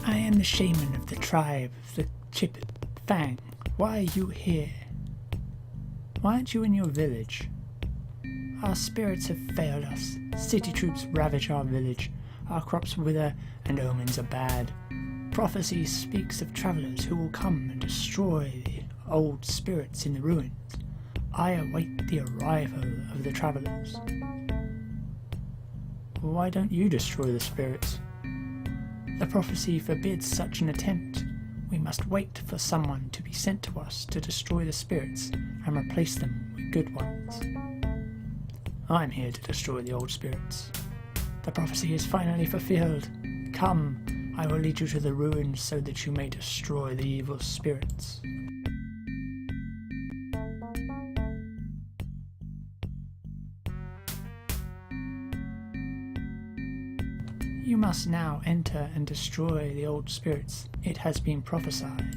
I am the shaman of the tribe of the Chippet Fang. Why are you here? Why aren't you in your village? Our spirits have failed us. City troops ravage our village. Our crops wither and omens are bad. Prophecy speaks of travellers who will come and destroy the old spirits in the ruins. I await the arrival of the travellers. Why don't you destroy the spirits? The prophecy forbids such an attempt. We must wait for someone to be sent to us to destroy the spirits and replace them with good ones. I'm here to destroy the old spirits. The prophecy is finally fulfilled. Come, I will lead you to the ruins so that you may destroy the evil spirits. You must now enter and destroy the old spirits. It has been prophesied.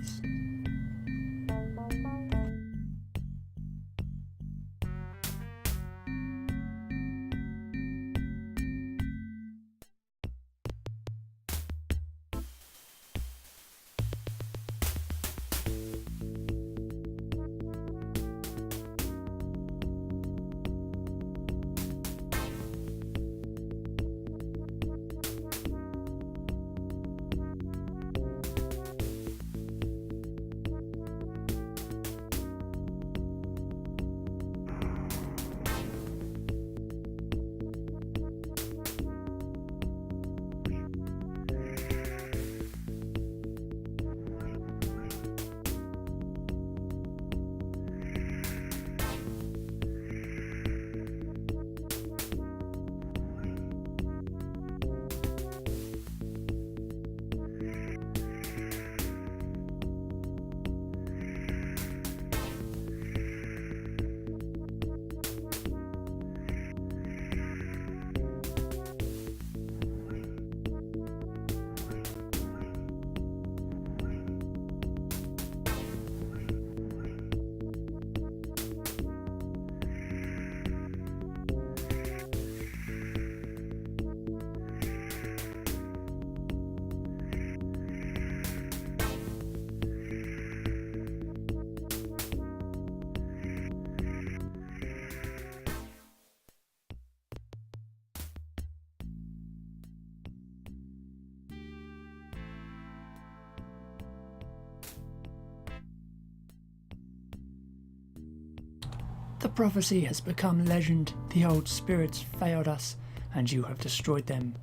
The prophecy has become legend. The old spirits failed us, and you have destroyed them.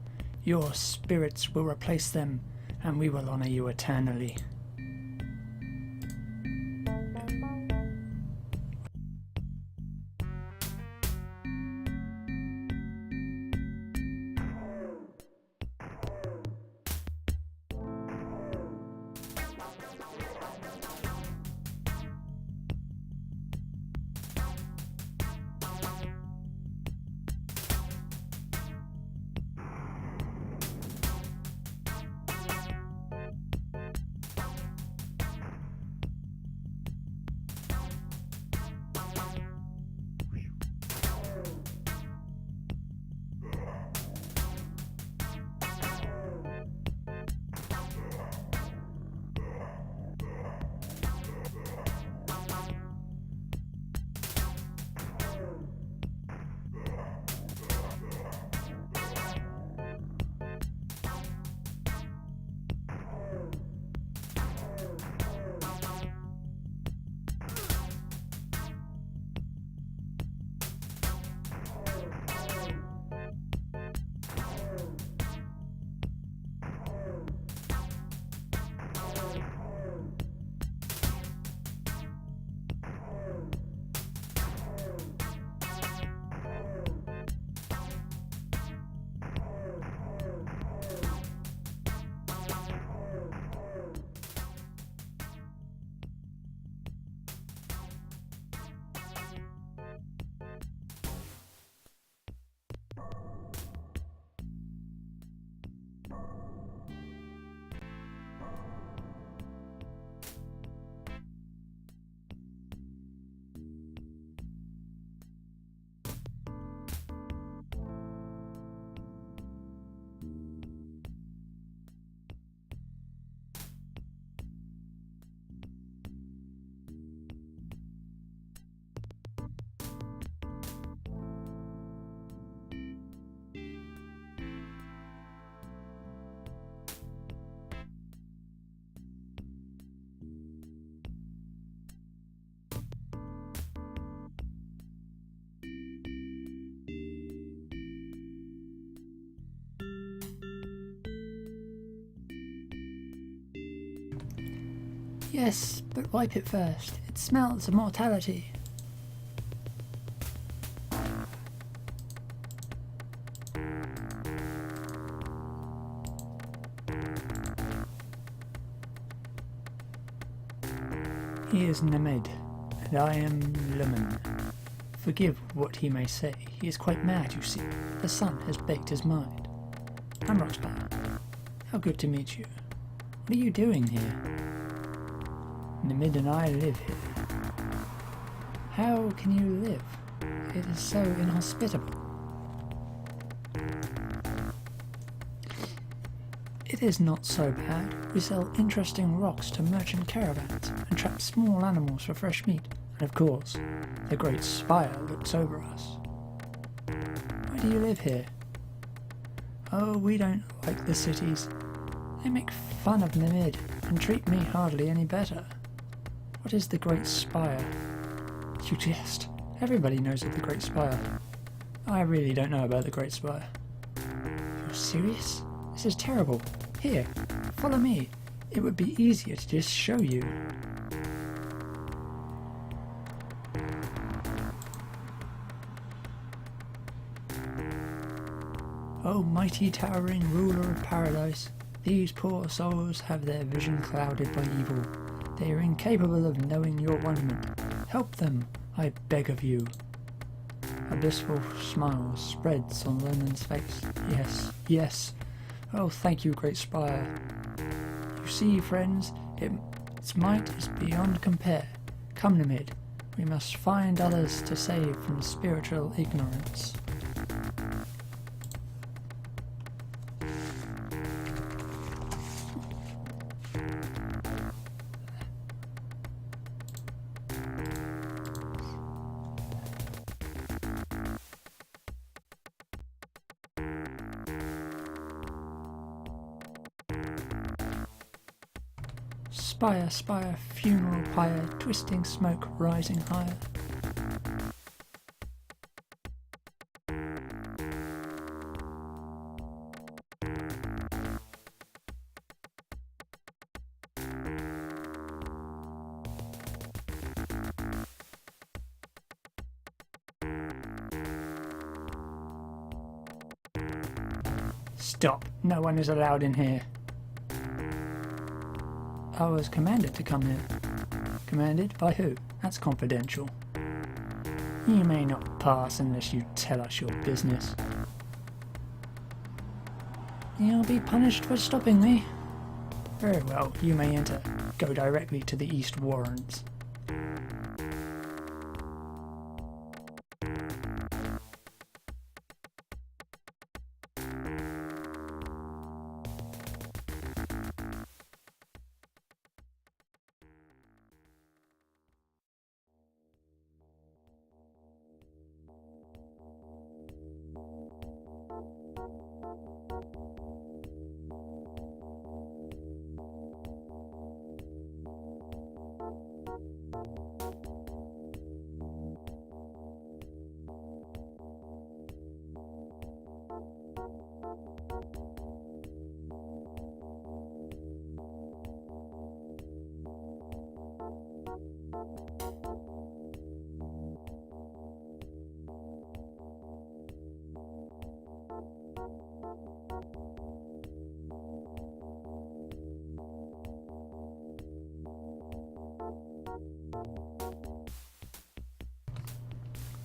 Your spirits will replace them, and we will honor you eternally. Yes, but wipe it first. It smells of mortality. He is Named, and I am Lumen. Forgive what he may say. He is quite mad, you see. The sun has baked his mind. I'm Roxbar. How good to meet you. What are you doing here? Named and I live here. How can you live? It is so inhospitable. It is not so bad. We sell interesting rocks to merchant caravans and trap small animals for fresh meat. And of course, the Great Spire looks over us. Why do you live here? Oh, we don't like the cities. They make fun of Mimid and treat me hardly any better. What is the Great Spire? You jest. Everybody knows of the Great Spire. I really don't know about the Great Spire. You're serious? This is terrible. Here, follow me. It would be easier to just show you. Oh, mighty towering ruler of paradise, these poor souls have their vision clouded by evil. They are incapable of knowing your wonderment. Help them, I beg of you. A blissful smile spreads on Lennon's face. Yes, yes. Oh, thank you, Great Spire. You see, friends, its might is beyond compare. Come, Namid, we must find others to save from spiritual ignorance. Spire, spire, funeral pyre, twisting smoke rising higher. Stop! No one is allowed in here. I was commanded to come here. Commanded? By who? That's confidential. You may not pass unless you tell us your business. You'll be punished for stopping me. Very well, you may enter. Go directly to the East Warrens.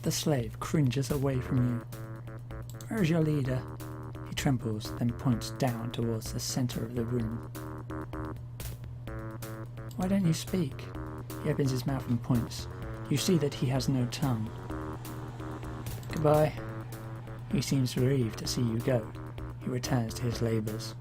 The slave cringes away from you. Where is your leader? He trembles, then points down towards the center of the room. Why don't you speak? He opens his mouth and points. You see that he has no tongue. Goodbye. He seems relieved to see you go. He returns to his labours.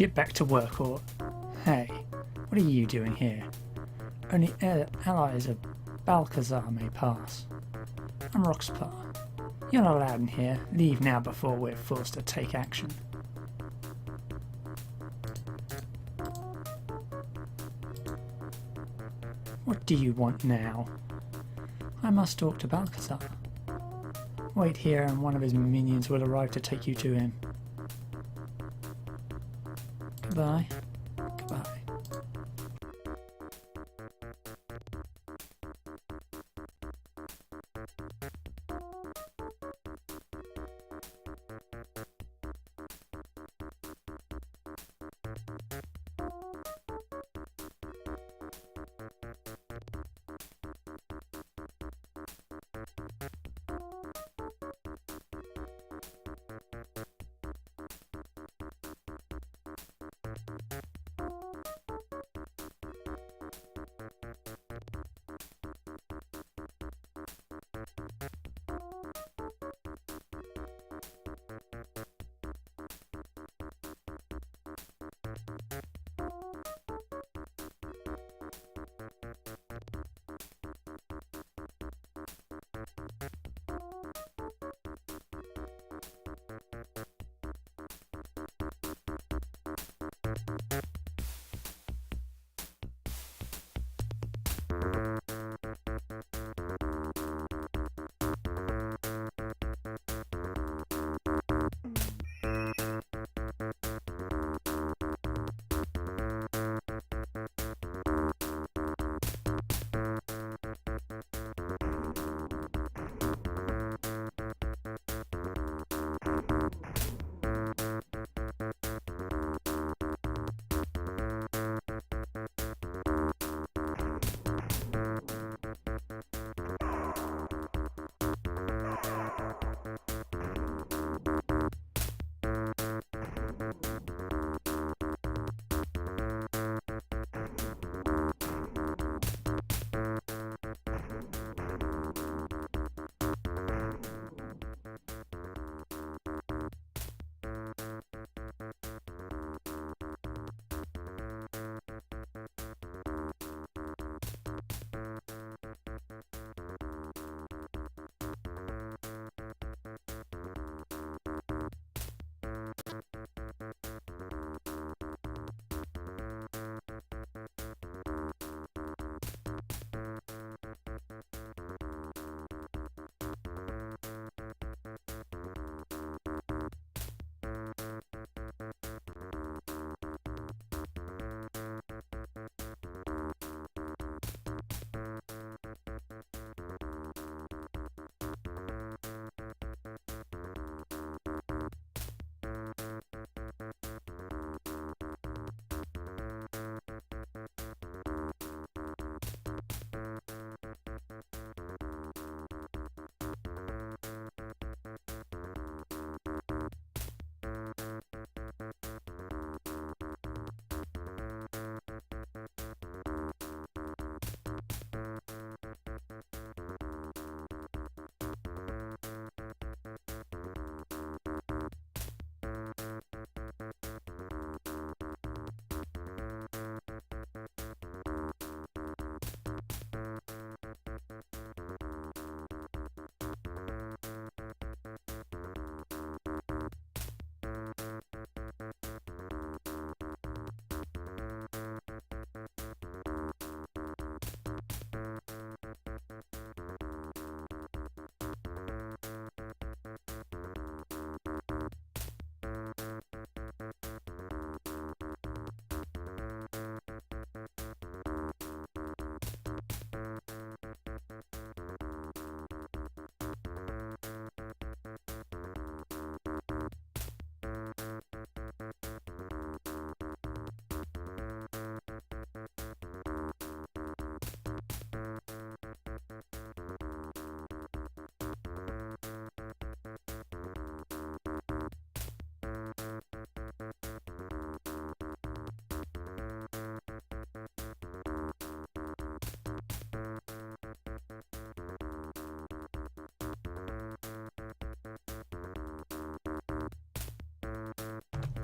Get back to work, or... Hey, what are you doing here? Only allies of Balcazar may pass. I'm Roxplar. You're not allowed in here. Leave now before we're forced to take action. What do you want now? I must talk to Balcazar. Wait here and one of his minions will arrive to take you to him. Goodbye. Goodbye.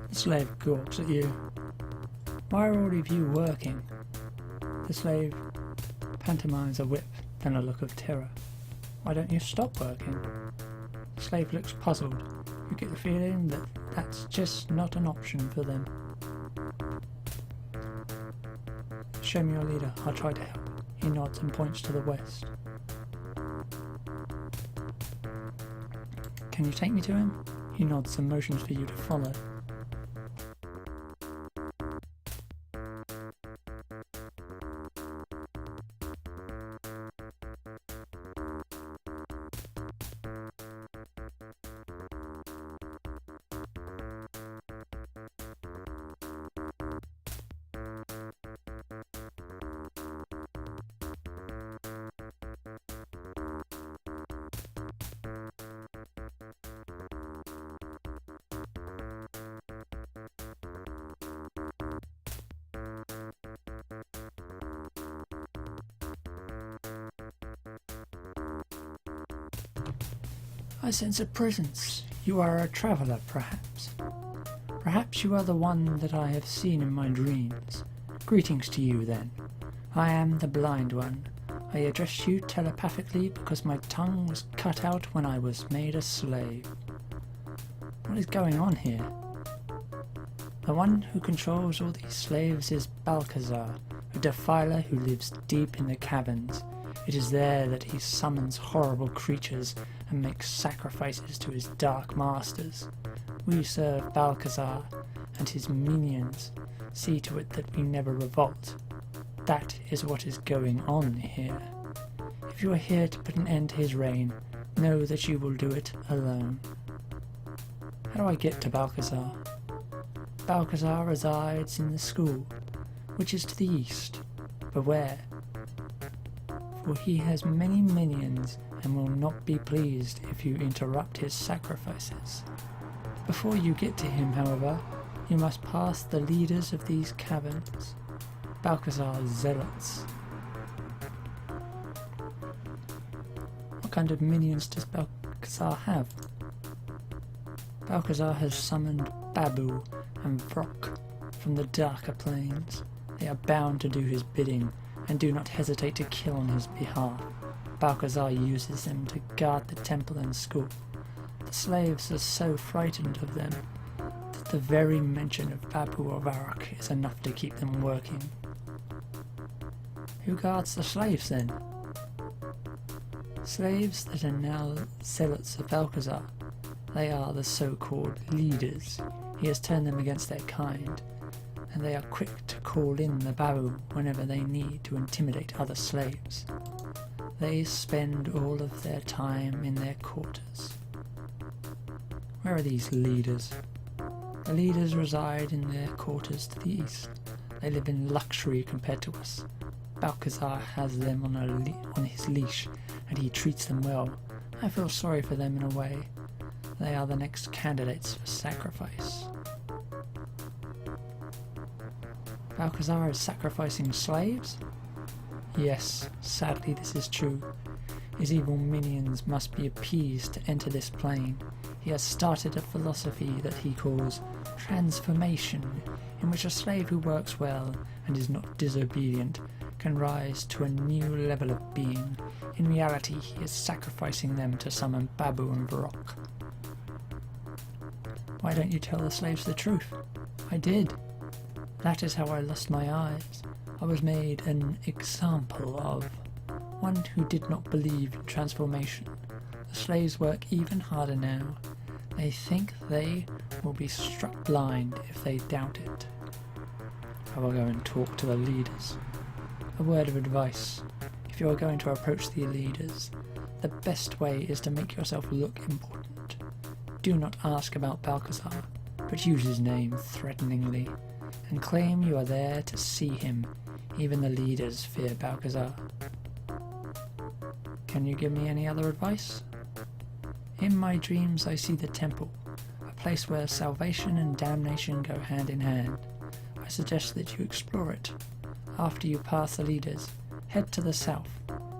The slave gawks at you. Why are all of you working? The slave pantomimes a whip, then a look of terror. Why don't you stop working? The slave looks puzzled. You get the feeling that that's just not an option for them. Show me your leader, I'll try to help. He nods and points to the west. Can you take me to him? He nods and motions for you to follow. I sense a presence. You are a traveller, perhaps. Perhaps you are the one that I have seen in my dreams. Greetings to you, then. I am the blind one. I address you telepathically because my tongue was cut out when I was made a slave. What is going on here? The one who controls all these slaves is Balcazar, a defiler who lives deep in the caverns. It is there that he summons horrible creatures and makes sacrifices to his dark masters. We serve Balcazar and his minions. See to it that we never revolt. That is what is going on here. If you are here to put an end to his reign, know that you will do it alone. How do I get to Balcazar? Balcazar resides in the school, which is to the east. Beware, for he has many minions and will not be pleased if you interrupt his sacrifices. Before you get to him, however, you must pass the leaders of these caverns, Balcazar's zealots. What kind of minions does Balcazar have? Balcazar has summoned Babu and Vrok from the darker planes. They are bound to do his bidding and do not hesitate to kill on his behalf. Balcazar uses them to guard the temple and school. The slaves are so frightened of them that the very mention of Babu or Varrock is enough to keep them working. Who guards the slaves then? Slaves that are now zealots of Balcazar. They are the so-called leaders. He has turned them against their kind, and they are quick to call in the Babu whenever they need to intimidate other slaves. They spend all of their time in their quarters. Where are these leaders? The leaders reside in their quarters to the east. They live in luxury compared to us. Balcazar has them on his leash, and he treats them well. I feel sorry for them in a way. They are the next candidates for sacrifice. Balcazar is sacrificing slaves? Yes, sadly this is true. His evil minions must be appeased to enter this plane. He has started a philosophy that he calls transformation, in which a slave who works well and is not disobedient can rise to a new level of being. In reality, he is sacrificing them to summon Babu and Varrock. Why don't you tell the slaves the truth? I did. That is how I lost my eyes. I was made an example of. One who did not believe in transformation. The slaves work even harder now. They think they will be struck blind if they doubt it. I will go and talk to the leaders. A word of advice. If you are going to approach the leaders, the best way is to make yourself look important. Do not ask about Balcazar, but use his name threateningly, and claim you are there to see him. Even the leaders fear Balcazar. Can you give me any other advice? In my dreams I see the temple, a place where salvation and damnation go hand in hand. I suggest that you explore it. After you pass the leaders, head to the south.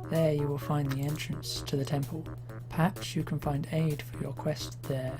There you will find the entrance to the temple. Perhaps you can find aid for your quest there.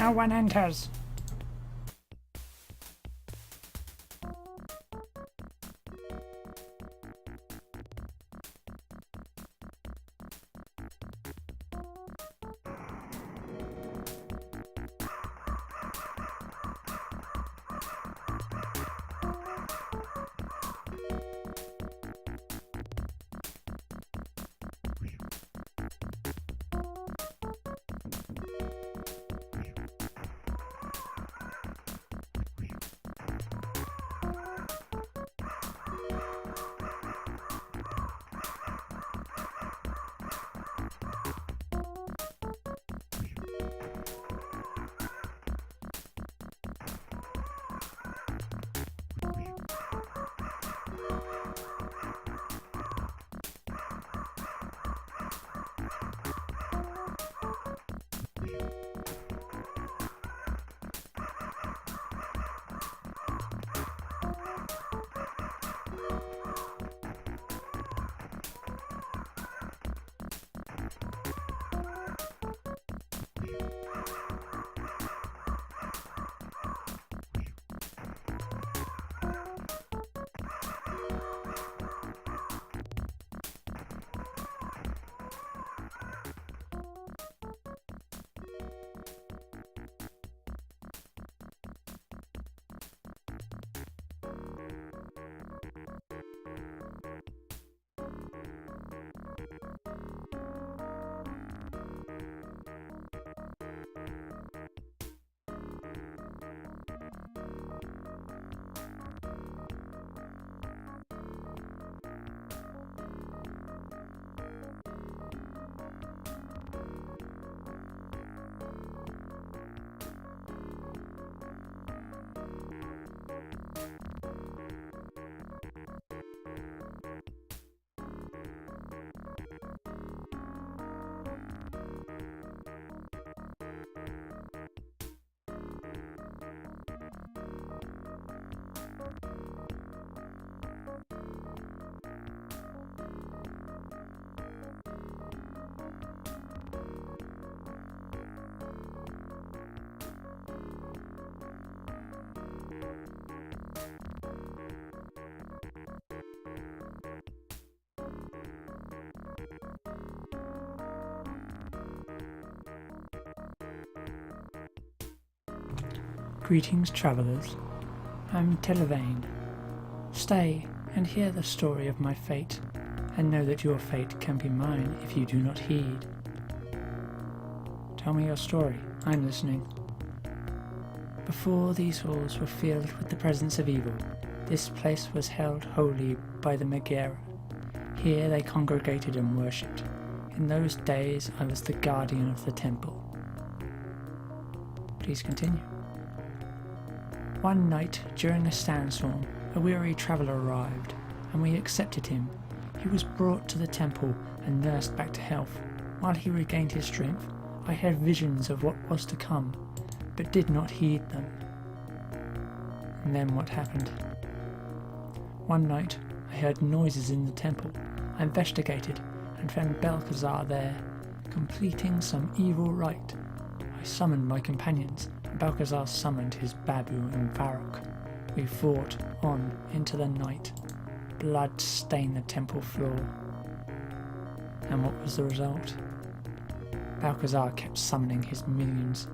No one enters. Greetings, travellers. I'm pt11. Stay and hear the story of my fate, and know that your fate can be mine if you do not heed. Tell me your story, I'm listening. Before these halls were filled with the presence of evil, this place was held holy by the Megara. Here they congregated and worshipped. In those days I was the guardian of the temple. Please continue. One night, during a sandstorm, a weary traveller arrived, and we accepted him. He was brought to the temple and nursed back to health. While he regained his strength, I had visions of what was to come, but did not heed them. And then what happened? One night, I heard noises in the temple. I investigated and found Balthazar there, completing some evil rite. I summoned my companions, and Balthazar summoned his Babu and Varrock. We fought on into the night. Blood stained the temple floor. And what was the result? Balthazar kept summoning his minions,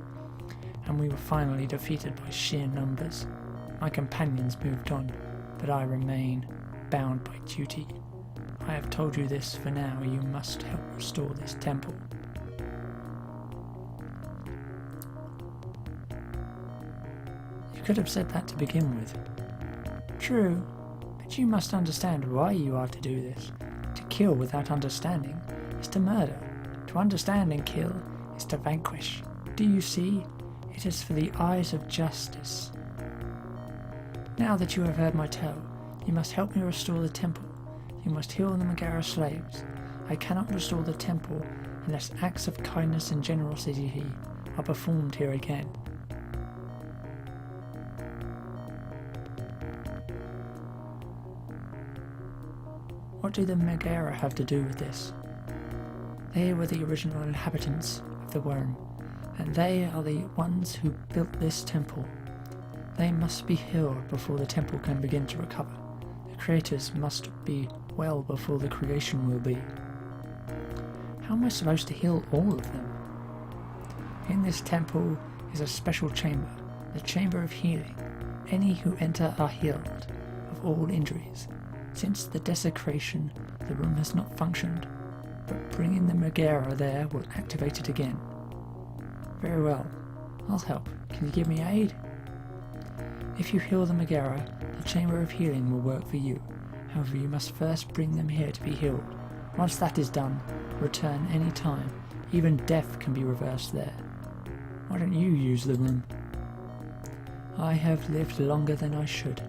and we were finally defeated by sheer numbers. My companions moved on, but I remain bound by duty. I have told you this for now. You must help restore this temple. You could have said that to begin with. True, but you must understand why you are to do this. To kill without understanding is to murder. To understand and kill is to vanquish. Do you see? It is for the eyes of justice. Now that you have heard my tale, you must help me restore the temple. You must heal the Megara slaves. I cannot restore the temple unless acts of kindness and generosity are performed here again. What do the Megara have to do with this? They were the original inhabitants of the worm, and they are the ones who built this temple. They must be healed before the temple can begin to recover. The creators must be well before the creation will be. How am I supposed to heal all of them? In this temple is a special chamber, the Chamber of Healing. Any who enter are healed of all injuries. Since the desecration, the room has not functioned, but bringing the Megara there will activate it again. Very well, I'll help. Can you give me aid? If you heal the Megara, the Chamber of Healing will work for you. However, you must first bring them here to be healed. Once that is done, return any time. Even death can be reversed there. Why don't you use the room? I have lived longer than I should.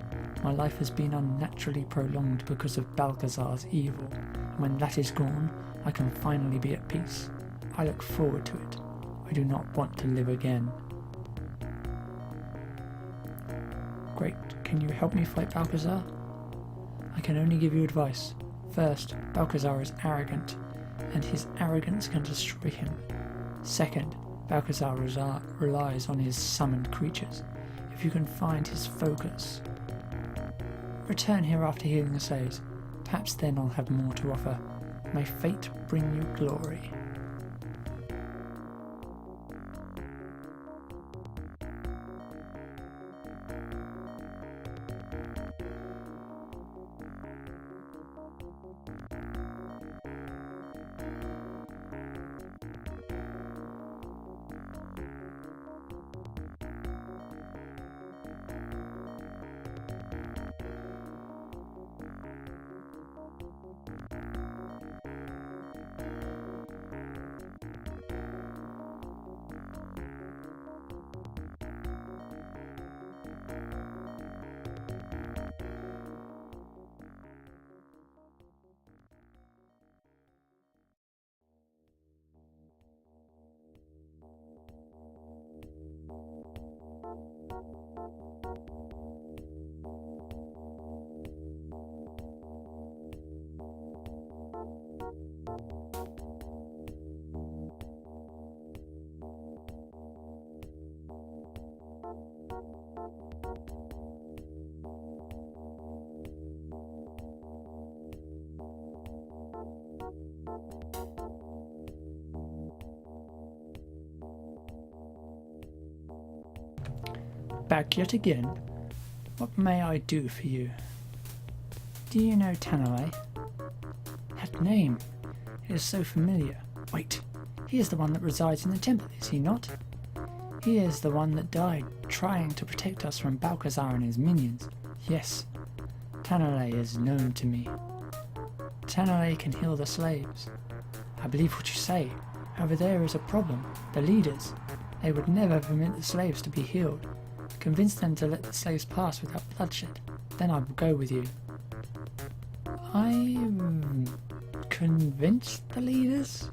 My life has been unnaturally prolonged because of Balthazar's evil. And when that is gone, I can finally be at peace. I look forward to it. I do not want to live again. Great. Can you help me fight Balthazar? I can only give you advice. First, Balthazar is arrogant, and his arrogance can destroy him. Second, Balthazar relies on his summoned creatures. If you can find his focus, return here after healing the slaves. Perhaps then I'll have more to offer. May fate bring you glory. back yet again. What may I do for you? Do you know Tanalay? That name, it is so familiar. Wait, he is the one that resides in the temple, is he not? He is the one that died trying to protect us from Balcazar and his minions. Yes, Tanalay is known to me. Tanalay can heal the slaves. I believe what you say. However, there is a problem. The leaders, they would never permit the slaves to be healed. Convince them to let the slaves pass without bloodshed. Then I will go with you. I convinced the leaders?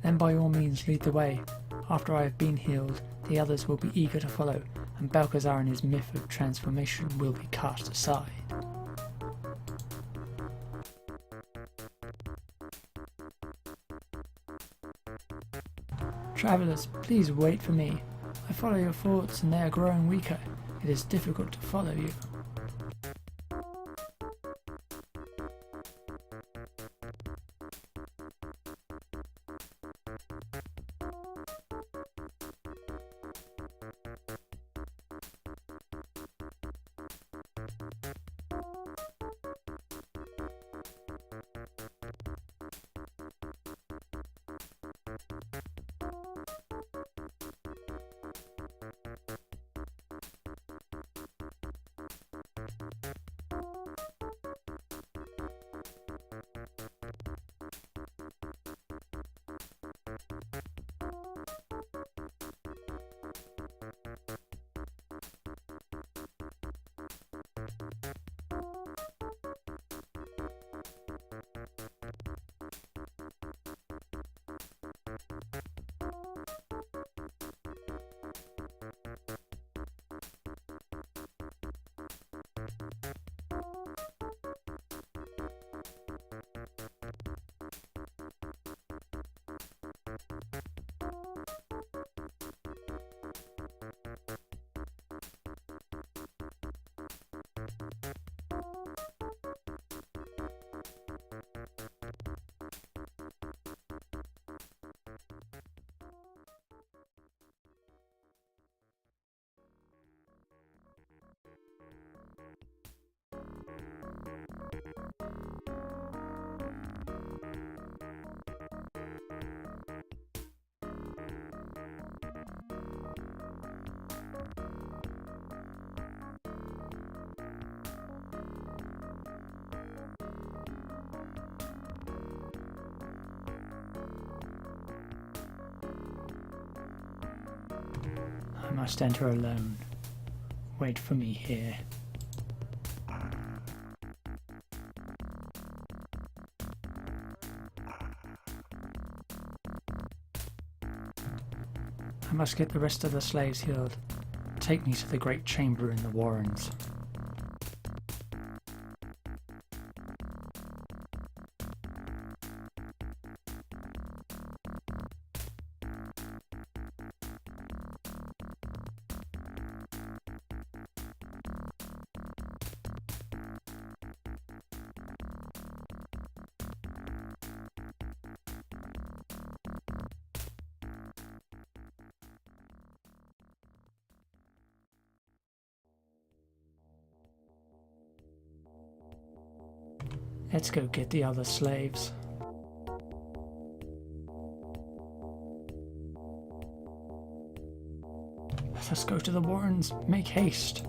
Then by all means lead the way. After I have been healed, the others will be eager to follow, and Balcazar and his myth of transformation will be cast aside. Travellers, please wait for me. I follow your thoughts and they are growing weaker. It is difficult to follow you. I must enter alone. Wait for me here. I must get the rest of the slaves healed. Take me to the great chamber in the warrens. Let's go get the other slaves. Let us go to the warrens. Make haste.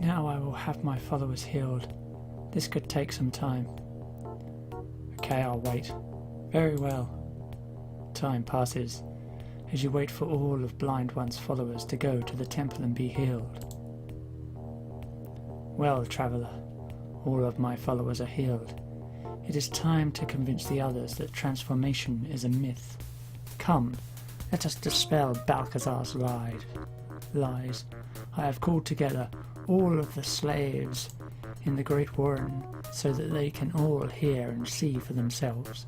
Now I will have my followers healed. This could take some time. Okay, I'll wait. Very well. Time passes as you wait for all of Blind One's followers to go to the temple and be healed. Well, traveller, All of my followers are healed. It is time to convince the others that transformation is a myth. Come, let us dispel Balcazar's lies. I have called together all of the slaves in the Great Warren so that they can all hear and see for themselves.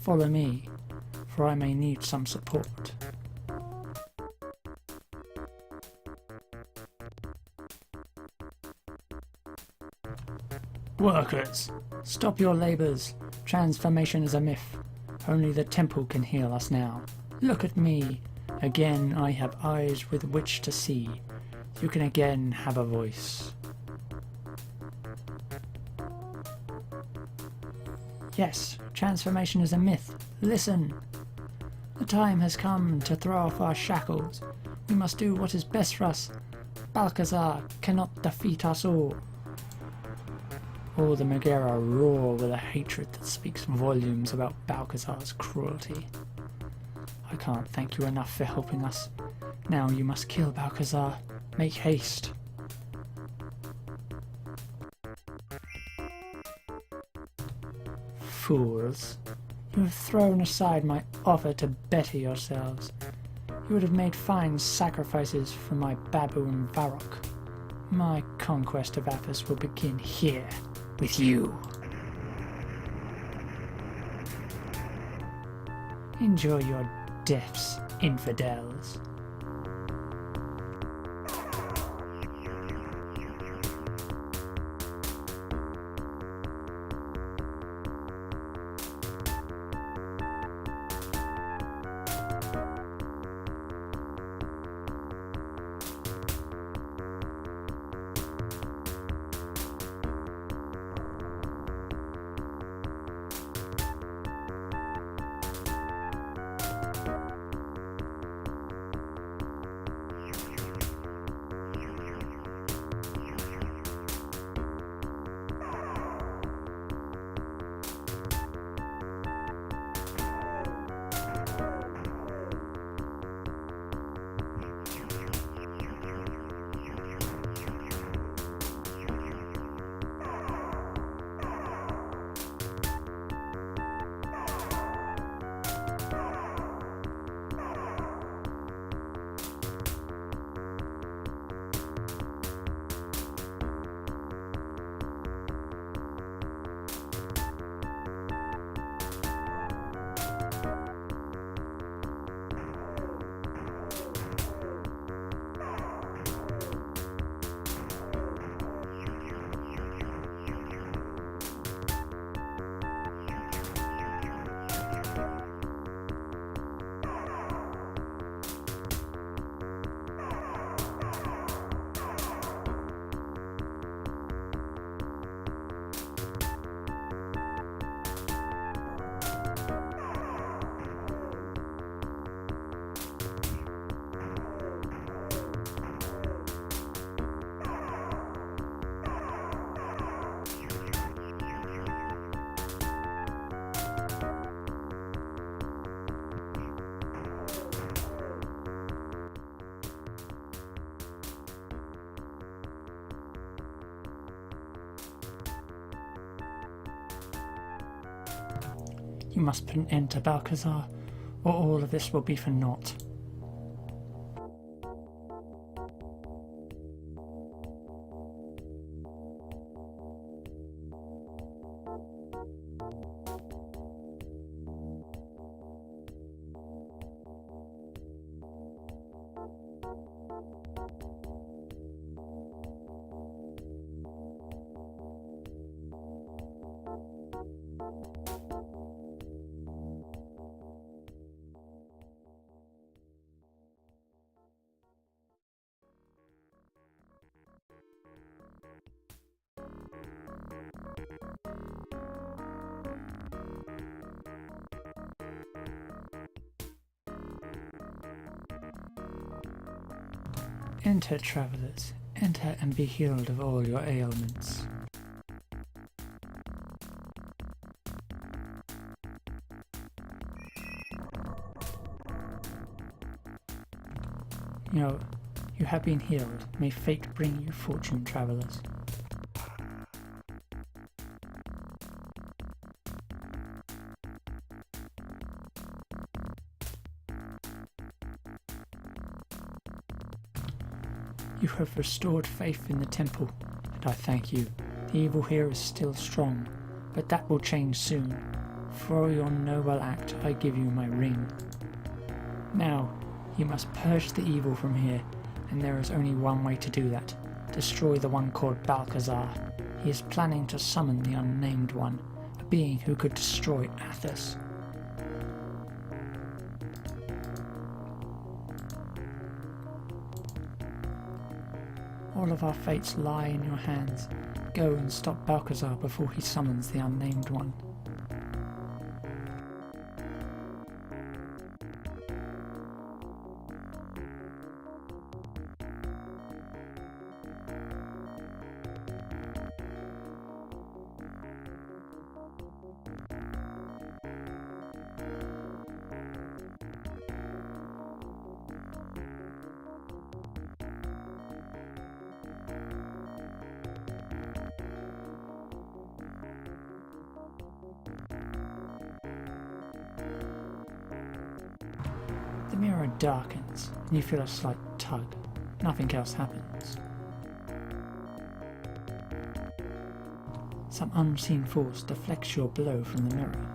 Follow me, for I may need some support. Workers, stop your labours. Transformation is a myth. Only the temple can heal us now. Look at me. Again I have eyes with which to see. You can again have a voice. Yes, transformation is a myth. Listen. The time has come to throw off our shackles. We must do what is best for us. Balcazar cannot defeat us all. All the Megara roar with a hatred that speaks volumes about Balcazar's cruelty. I can't thank you enough for helping us. Now you must kill Balcazar. Make haste. Fools. You have thrown aside my offer to better yourselves. You would have made fine sacrifices for my baboon Varrock. My conquest of Athos will begin here, with you. Enjoy your deaths, infidels. You must put an end to Balcazar, or all of this will be for naught. Enter, travellers, enter and be healed of all your ailments. You have been healed. May fate bring you fortune, travellers. You have restored faith in the temple, and I thank you. The evil here is still strong, but that will change soon. For your noble act, I give you my ring. Now, you must purge the evil from here, and there is only one way to do that. Destroy the one called Balcazar. He is planning to summon the Unnamed One, a being who could destroy Athos. All of our fates lie in your hands. Go and stop Balcazar before he summons the Unnamed One. The mirror darkens, and you feel a slight tug. Nothing else happens. Some unseen force deflects your blow from the mirror.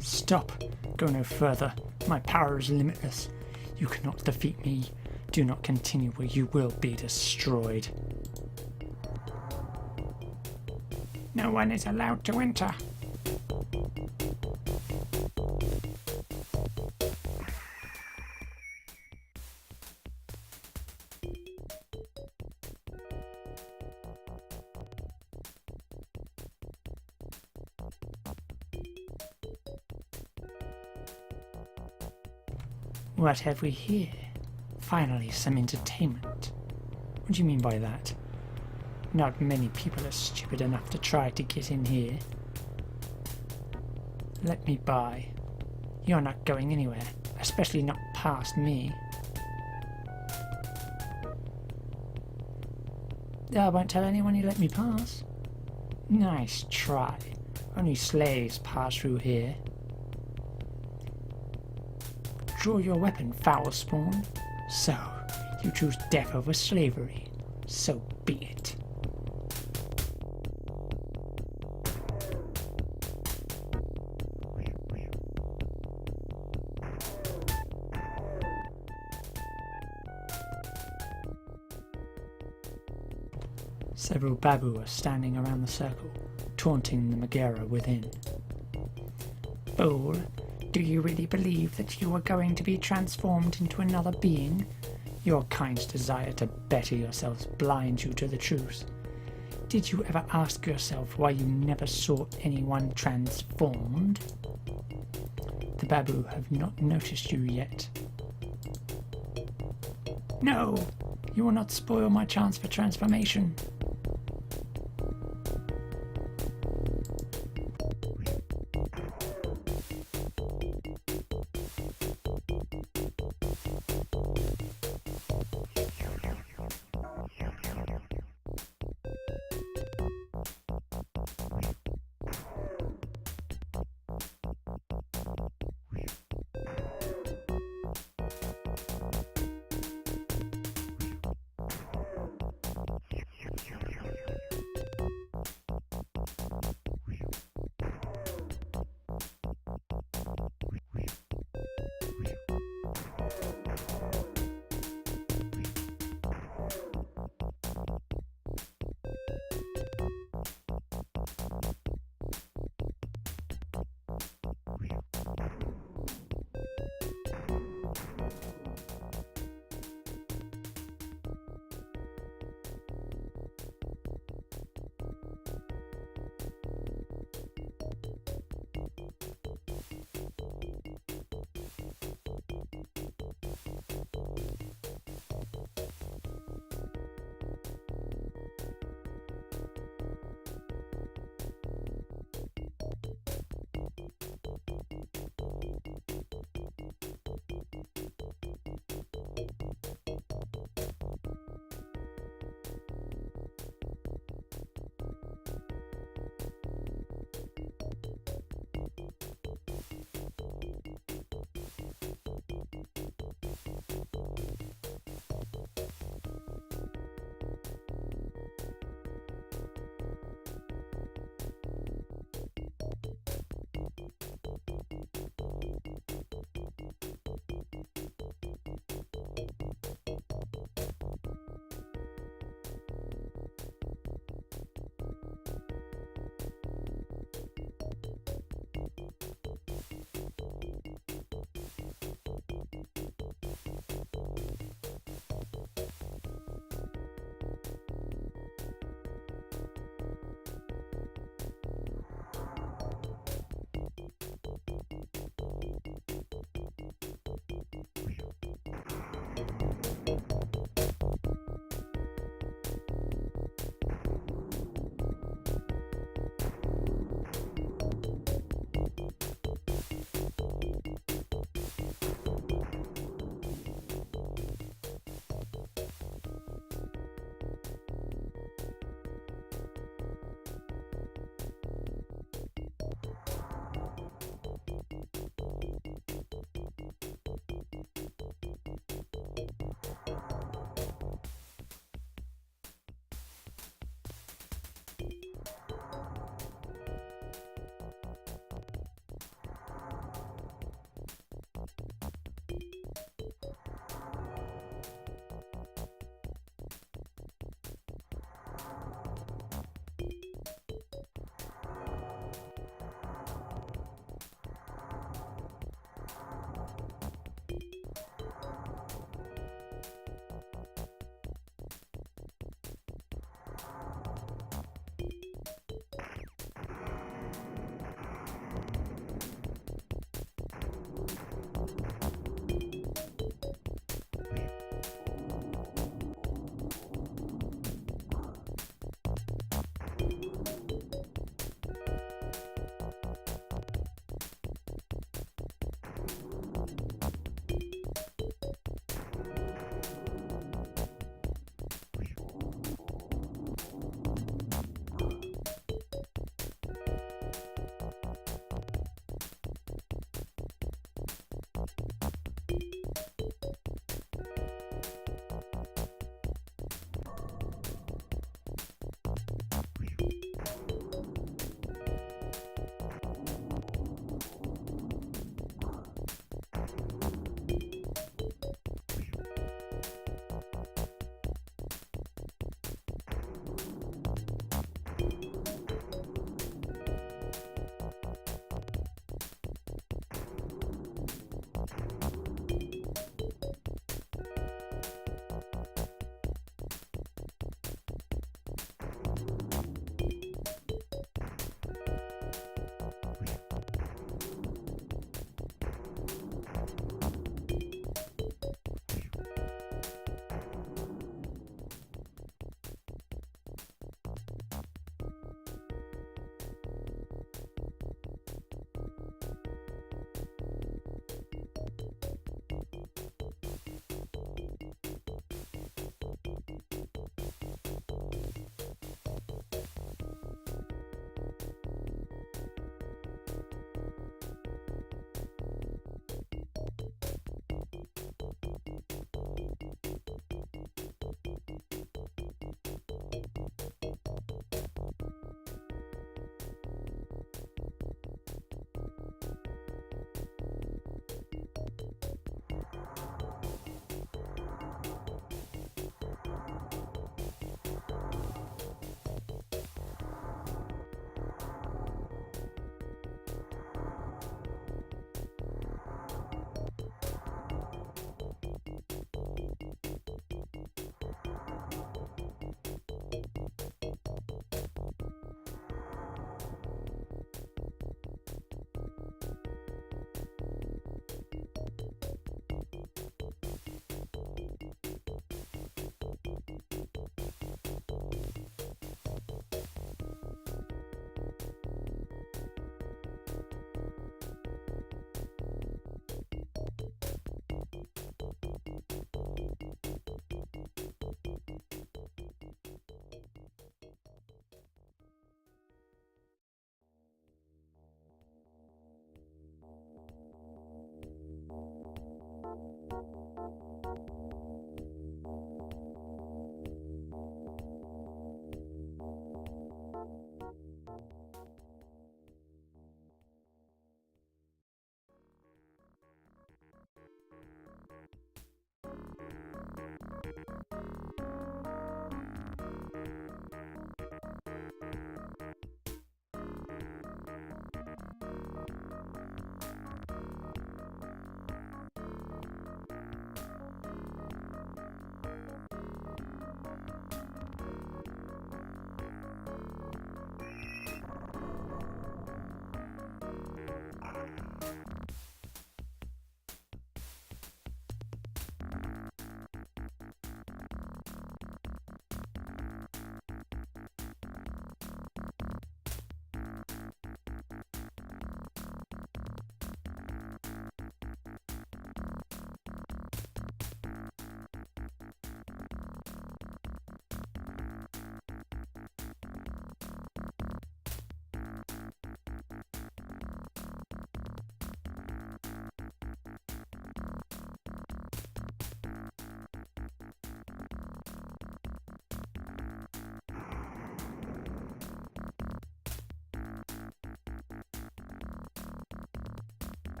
Stop! Go no further. My power is limitless. You cannot defeat me. Do not continue or you will be destroyed. No one is allowed to enter. What have we here? Finally, some entertainment. What do you mean by that? Not many people are stupid enough to try to get in here. Let me by. You're not going anywhere, especially not past me. I won't tell anyone you let me pass. Nice try. Only slaves pass through here. Draw your weapon, foul spawn. So, you choose death over slavery. So be it. Several Babu are standing around the circle, taunting the Megara within. Fool, do you really believe that you are going to be transformed into another being? Your kind's desire to better yourselves blinds you to the truth. Did you ever ask yourself why you never saw anyone transformed? The Babu have not noticed you yet. No! You will not spoil my chance for transformation.